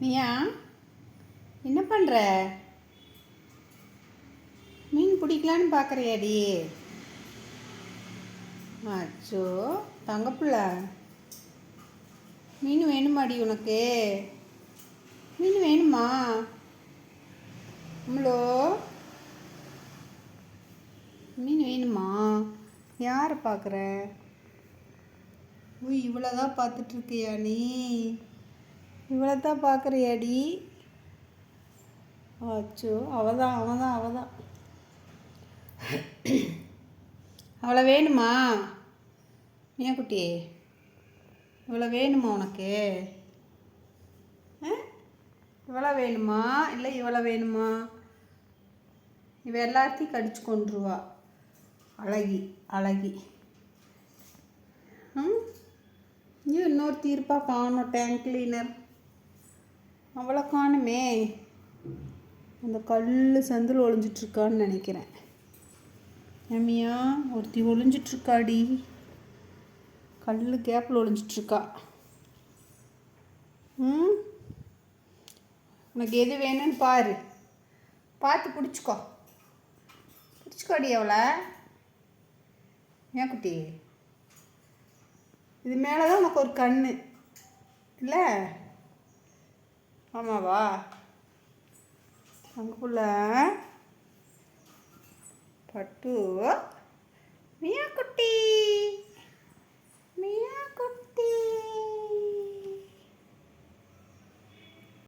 மியா என்ன பண்ணுற? மீன் பிடிக்கலான்னு பார்க்குறியாடி? அச்சோ தங்கப்புள்ள, மீன் வேணுமாடி உனக்கு? மீன் வேணுமா? அம்மளோ மீன் வேணுமா? யாரை பார்க்குற? ஓய் இவ்வளோதான் பார்த்துட்ருக்கியா நீ? இவ்வளோ தான் பார்க்குறியாடி? அச்சோ அவதான் அவளை வேணுமா? ஏன் குட்டி இவ்வளோ வேணுமா உனக்கு? இவ்வளோ வேணுமா இல்லை இவ்வளோ வேணுமா? இவ எல்லாத்தையும் கடிச்சு கொண்டுருவா. அழகி இன்னொருத்தி இருப்பா, காணும் டேங்க் கிளீனர். அவளை காணுமே, அந்த கல் சந்தில் ஒளிஞ்சிட்ருக்கான்னு நினைக்கிறேன். ஏமியா ஒருத்தி ஒளிஞ்சிட்ருக்காடி, கல் கேப்பில் ஒளிஞ்சிட்ருக்கா. உனக்கு எது வேணும்னு பார்த்து பிடிச்சிக்கோடி அவளை. ஏன் குட்டி, இது மேலே தான் உனக்கு ஒரு கண்ணு இல்லை? ஆமாவா? அங்குள்ள பட்டு மியா குட்டி